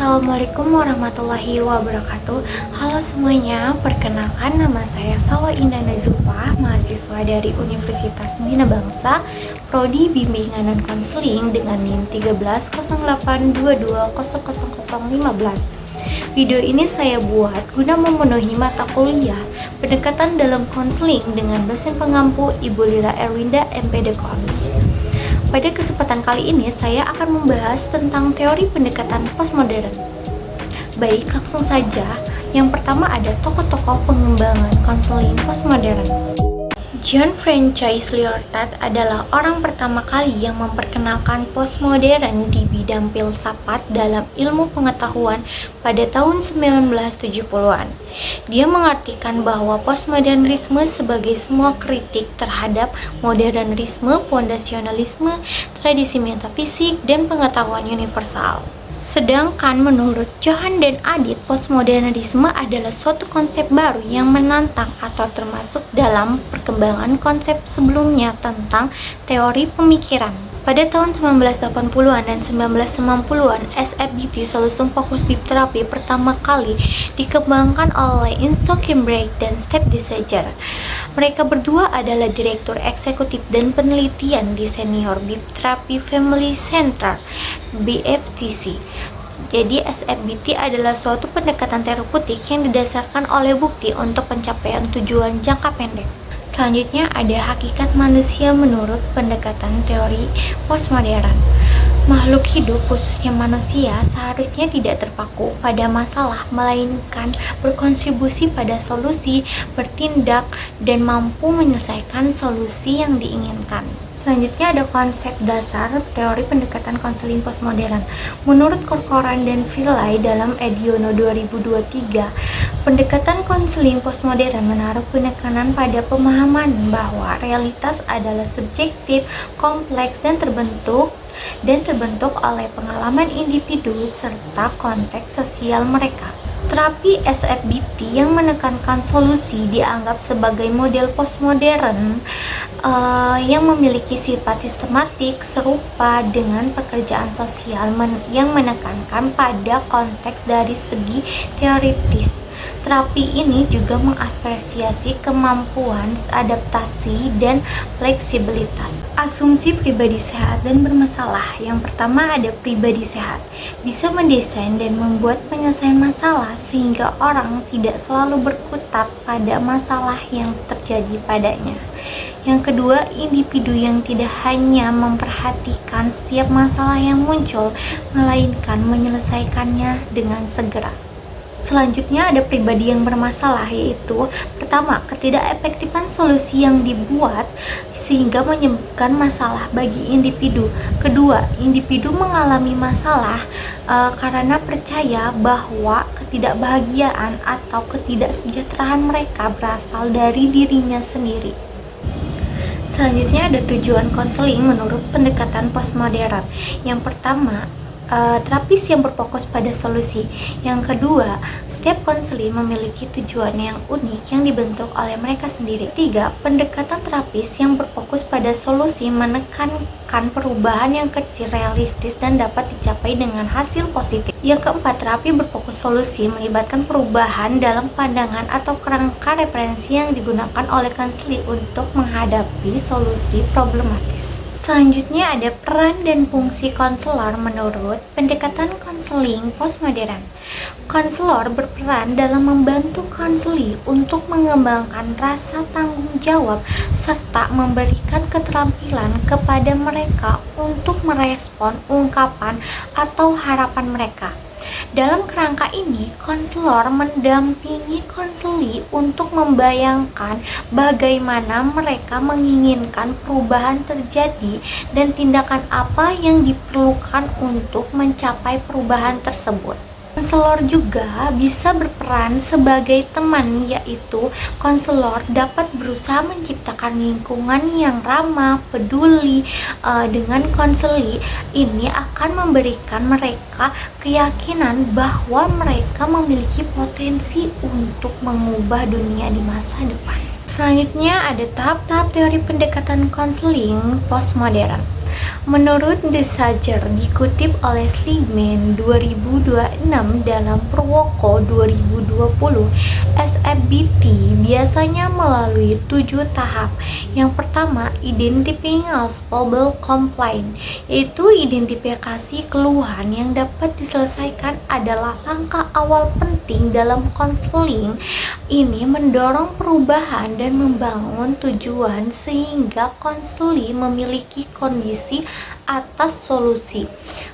Assalamualaikum warahmatullahi wabarakatuh. Halo semuanya, perkenalkan nama saya Salwa Indah Nazufah, mahasiswa dari Universitas Bina Bangsa, Prodi Bimbingan dan Konseling dengan NIM 130822000015. Video ini saya buat guna memenuhi mata kuliah pendekatan dalam konseling dengan dosen pengampu Ibu Lira Erwinda MPD Kons. Pada kesempatan kali ini saya akan membahas tentang teori pendekatan postmodern. Baik, langsung saja. Yang pertama ada tokoh-tokoh pengembangan konseling postmodern. John Francis Lyotard adalah orang pertama kali yang memperkenalkan postmodern di bidang filsafat dalam ilmu pengetahuan pada tahun 1970-an. Dia mengartikan bahwa postmodernisme sebagai semua kritik terhadap modernisme, fondasionalisme, tradisi metafisik, dan pengetahuan universal. Sedangkan menurut Johan dan Adit, postmodernisme adalah suatu konsep baru yang menantang atau termasuk dalam perkembangan konsep sebelumnya tentang teori pemikiran. Pada tahun 1980-an dan 1990-an, SFBT Solution Focused Deep Therapy pertama kali dikembangkan oleh Enzo Cambridge dan Steve Desargues. Mereka berdua adalah direktur eksekutif dan penelitian di Senior Deep Therapy Family Center (BFTC). Jadi SFBT adalah suatu pendekatan terapeutik yang didasarkan oleh bukti untuk pencapaian tujuan jangka pendek. Selanjutnya ada hakikat manusia menurut pendekatan teori postmodern. Makhluk hidup, khususnya manusia, seharusnya tidak terpaku pada masalah, melainkan berkontribusi pada solusi, bertindak, dan mampu menyelesaikan solusi yang diinginkan. Selanjutnya ada konsep dasar teori pendekatan konseling postmodern. Menurut Corcoran dan Philae dalam Ediono 2023, pendekatan konseling postmodern menaruh penekanan pada pemahaman bahwa realitas adalah subjektif, kompleks, dan terbentuk oleh pengalaman individu serta konteks sosial mereka. Terapi SFBT yang menekankan solusi dianggap sebagai model postmodern yang memiliki sifat sistematik serupa dengan pekerjaan sosial yang menekankan pada konteks dari segi teoritis. Terapi ini juga mengapresiasi kemampuan adaptasi dan fleksibilitas. Asumsi pribadi sehat dan bermasalah. Yang pertama ada pribadi sehat. Bisa mendesain dan membuat penyelesaian masalah sehingga orang tidak selalu berkutat pada masalah yang terjadi padanya. Yang kedua, individu yang tidak hanya memperhatikan setiap masalah yang muncul, melainkan menyelesaikannya dengan segera. Selanjutnya ada pribadi yang bermasalah, yaitu pertama, ketidakefektifan solusi yang dibuat sehingga menyebabkan masalah bagi individu. Kedua, individu mengalami masalah karena percaya bahwa ketidakbahagiaan atau ketidaksejahteraan mereka berasal dari dirinya sendiri. Selanjutnya ada tujuan konseling menurut pendekatan postmodern. Yang pertama, terapis yang berfokus pada solusi. Yang kedua, setiap konseling memiliki tujuan yang unik yang dibentuk oleh mereka sendiri. Tiga, pendekatan terapis yang berfokus pada solusi menekankan perubahan yang kecil, realistis, dan dapat dicapai dengan hasil positif. Yang keempat, terapi berfokus solusi melibatkan perubahan dalam pandangan atau kerangka referensi yang digunakan oleh konseling untuk menghadapi solusi problematis. Selanjutnya ada peran dan fungsi konselor menurut pendekatan konseling postmodern. Konselor berperan dalam membantu konseli untuk mengembangkan rasa tanggung jawab serta memberikan keterampilan kepada mereka untuk merespon ungkapan atau harapan mereka. Dalam kerangka ini, konselor mendampingi konseli untuk membayangkan bagaimana mereka menginginkan perubahan terjadi dan tindakan apa yang diperlukan untuk mencapai perubahan tersebut. Konselor juga bisa berperan sebagai teman, yaitu konselor dapat berusaha menciptakan lingkungan yang ramah, peduli dengan konseli. Ini akan memberikan mereka keyakinan bahwa mereka memiliki potensi untuk mengubah dunia di masa depan. Selanjutnya ada tahap-tahap teori pendekatan konseling postmodern. Menurut The Sager dikutip oleh Sligman 2026 dalam Purwoko 2020, SFBT biasanya melalui 7 tahap. Yang pertama, identifying possible complaint, yaitu identifikasi keluhan yang dapat diselesaikan adalah langkah awal penting dalam konseling. Ini mendorong perubahan dan membangun tujuan sehingga konseli memiliki kondisi atas solusi.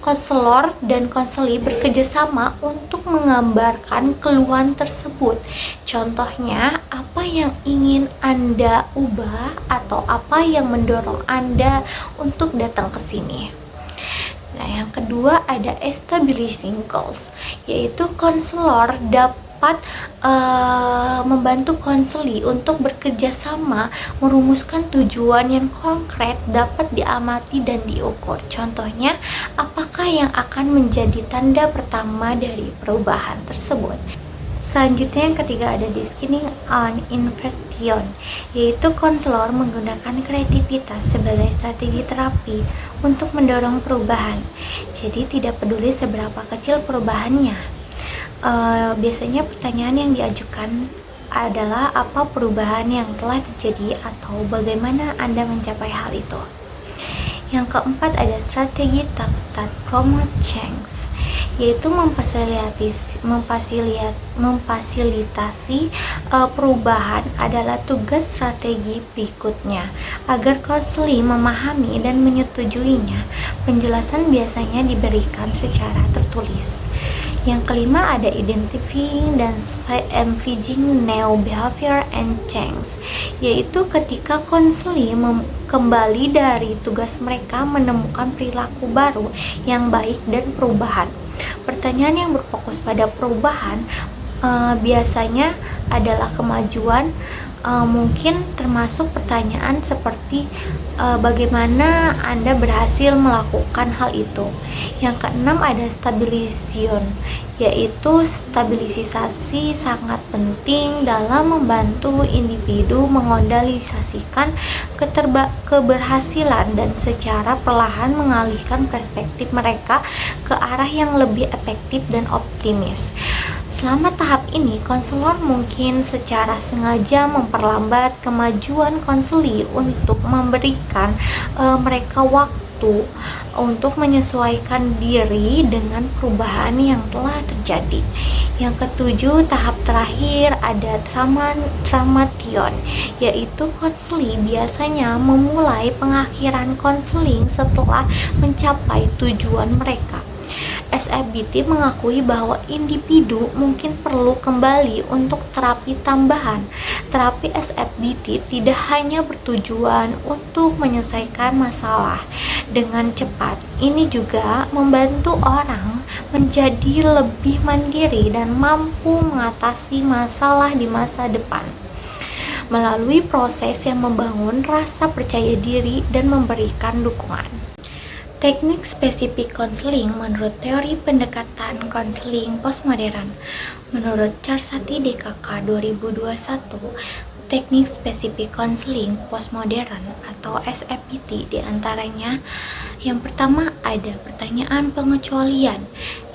Konselor dan konseli bekerjasama untuk menggambarkan keluhan tersebut. Contohnya, apa yang ingin Anda ubah atau apa yang mendorong Anda untuk datang ke sini. Nah, yang kedua ada establishing goals, yaitu konselor dapat membantu konseli untuk bekerja sama merumuskan tujuan yang konkret dapat diamati dan diukur. Contohnya, apakah yang akan menjadi tanda pertama dari perubahan tersebut. Selanjutnya yang ketiga ada discerning on inversion, yaitu konselor menggunakan kreativitas sebagai strategi terapi untuk mendorong perubahan. Jadi tidak peduli seberapa kecil perubahannya. Biasanya pertanyaan yang diajukan adalah apa perubahan yang telah terjadi atau bagaimana Anda mencapai hal itu. Yang keempat ada strategi that promote change, yaitu memfasilitasi perubahan adalah tugas strategi berikutnya. Agar konseli memahami dan menyetujuinya, penjelasan biasanya diberikan secara tertulis. Yang kelima ada identifying dan envisaging new behavior and change, yaitu ketika konseli kembali dari tugas mereka menemukan perilaku baru yang baik dan perubahan. Pertanyaan yang berfokus pada perubahan biasanya adalah kemajuan, mungkin termasuk pertanyaan seperti bagaimana Anda berhasil melakukan hal itu. Yang keenam ada stabilization, yaitu stabilisasi sangat penting dalam membantu individu mengonsolidasikan keberhasilan dan secara perlahan mengalihkan perspektif mereka ke arah yang lebih efektif dan optimis. Selama tahap ini, konselor mungkin secara sengaja memperlambat kemajuan konseli untuk memberikan mereka waktu untuk menyesuaikan diri dengan perubahan yang telah terjadi. Yang ketujuh, tahap terakhir ada traumation, yaitu konseli biasanya memulai pengakhiran konseling setelah mencapai tujuan mereka. SFBT mengakui bahwa individu mungkin perlu kembali untuk terapi tambahan. Terapi SFBT tidak hanya bertujuan untuk menyelesaikan masalah dengan cepat. Ini juga membantu orang menjadi lebih mandiri dan mampu mengatasi masalah di masa depan melalui proses yang membangun rasa percaya diri dan memberikan dukungan. Teknik spesifik konseling menurut teori pendekatan konseling postmodern. Menurut Charsati DKK 2021, teknik spesifik konseling postmodern atau SFBT diantaranya yang pertama ada pertanyaan pengecualian,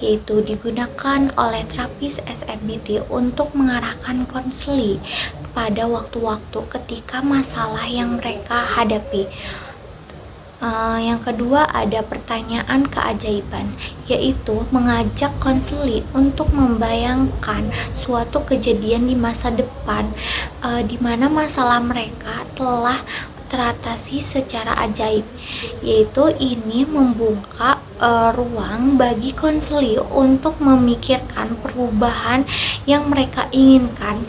yaitu digunakan oleh terapis SFBT untuk mengarahkan konseli pada waktu-waktu ketika masalah yang mereka hadapi. Yang kedua ada pertanyaan keajaiban, yaitu mengajak konseli untuk membayangkan suatu kejadian di masa depan di mana masalah mereka telah teratasi secara ajaib, yaitu ini membuka ruang bagi konseli untuk memikirkan perubahan yang mereka inginkan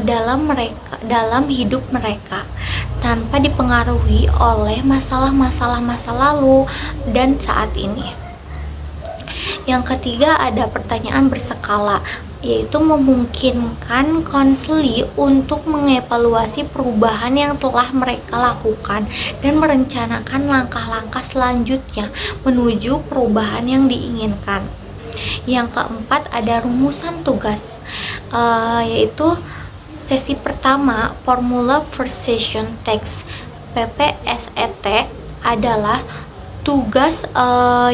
dalam hidup mereka tanpa dipengaruhi oleh masalah-masalah masa lalu dan saat ini. Yang ketiga ada pertanyaan berskala, yaitu memungkinkan konseli untuk mengevaluasi perubahan yang telah mereka lakukan dan merencanakan langkah-langkah selanjutnya menuju perubahan yang diinginkan. Yang keempat ada rumusan tugas, yaitu sesi pertama, formula per session text PPSET adalah tugas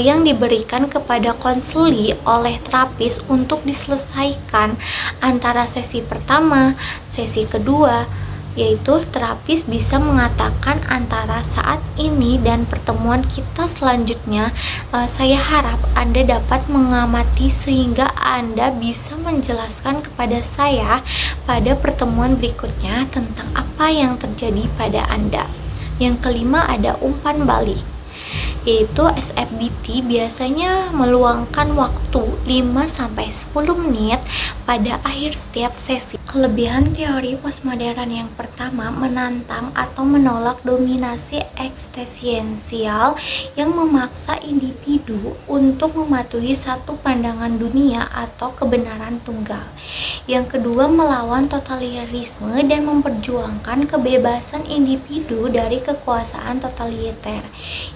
yang diberikan kepada konseli oleh terapis untuk diselesaikan antara sesi pertama, sesi kedua, yaitu terapis bisa mengatakan antara saat ini dan pertemuan kita selanjutnya. Saya harap Anda dapat mengamati sehingga Anda bisa menjelaskan kepada saya pada pertemuan berikutnya tentang apa yang terjadi pada Anda. Yang kelima ada umpan balik, yaitu SFBT biasanya meluangkan waktu 5-10 menit pada akhir setiap sesi. Kelebihan teori postmodern yang pertama menantang atau menolak dominasi eksistensial yang memaksa individu untuk mematuhi satu pandangan dunia atau kebenaran tunggal. Yang kedua, melawan totalitarisme dan memperjuangkan kebebasan individu dari kekuasaan totaliter.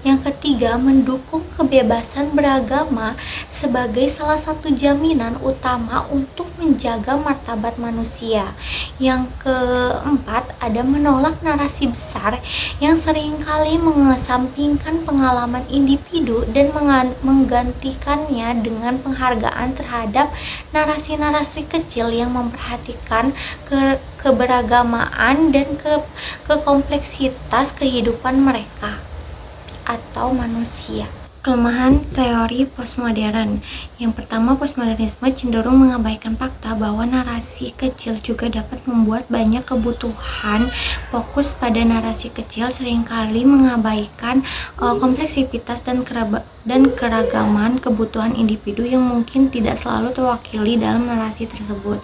Yang ketiga, mendukung kebebasan beragama sebagai salah satu jaminan utama untuk menjaga martabat manusia. Yang keempat, ada menolak narasi besar yang seringkali mengesampingkan pengalaman individu dan menggantikannya dengan penghargaan terhadap narasi-narasi kecil yang memperhatikan keberagamaan dan kompleksitas kehidupan mereka atau manusia. Kelemahan teori postmodern. Yang pertama, postmodernisme cenderung mengabaikan fakta bahwa narasi kecil juga dapat membuat banyak kebutuhan. Fokus pada narasi kecil seringkali mengabaikan kompleksitas dan keragaman kebutuhan individu yang mungkin tidak selalu terwakili dalam narasi tersebut.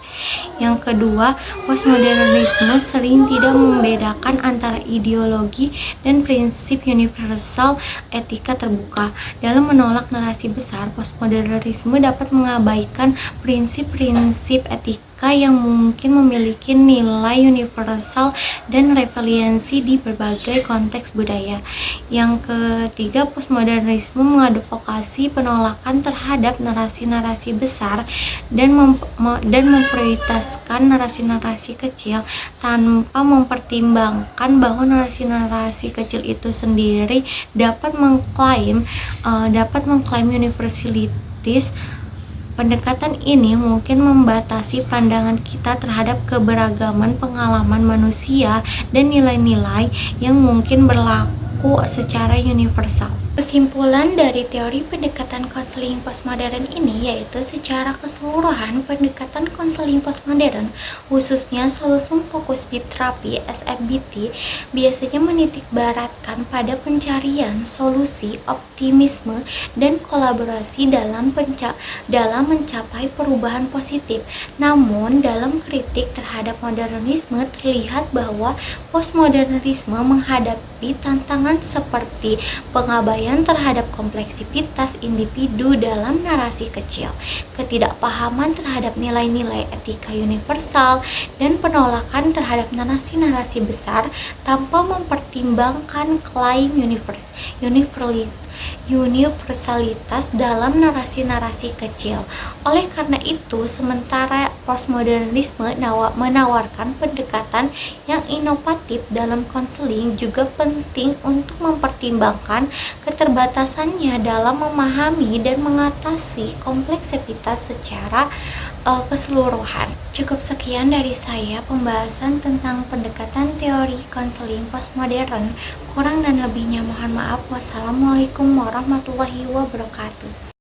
Yang kedua, postmodernisme sering tidak membedakan antara ideologi dan prinsip universal etika terbuka. Dalam menolak narasi besar, postmodernisme dapat mengabaikan prinsip-prinsip etika yang mungkin memiliki nilai universal dan relevansi di berbagai konteks budaya. Yang ketiga, postmodernisme mengadvokasi penolakan terhadap narasi-narasi besar dan memprioritaskan narasi-narasi kecil tanpa mempertimbangkan bahwa narasi-narasi kecil itu sendiri dapat mengklaim universalitas. Pendekatan ini mungkin membatasi pandangan kita terhadap keberagaman pengalaman manusia dan nilai-nilai yang mungkin berlaku secara universal. Kesimpulan dari teori pendekatan konseling postmodern ini yaitu secara keseluruhan pendekatan konseling postmodern, khususnya solusi fokus bip terapi SFBT, biasanya menitikberatkan pada pencarian solusi, optimisme, dan kolaborasi dalam mencapai perubahan positif. Namun, dalam kritik terhadap modernisme terlihat bahwa postmodernisme menghadapi tantangan seperti pengabaian terhadap kompleksitas individu dalam narasi kecil, ketidakpahaman terhadap nilai-nilai etika universal, dan penolakan terhadap narasi-narasi besar tanpa mempertimbangkan klaim universalitas dalam narasi-narasi kecil. Oleh karena itu, sementara postmodernisme menawarkan pendekatan yang inovatif dalam konseling, juga penting untuk mempertimbangkan keterbatasannya dalam memahami dan mengatasi kompleksitas secara keseluruhan. Cukup sekian dari saya pembahasan tentang pendekatan teori konseling postmodern. Kurang dan lebihnya mohon maaf. Wassalamualaikum warahmatullahi wabarakatuh.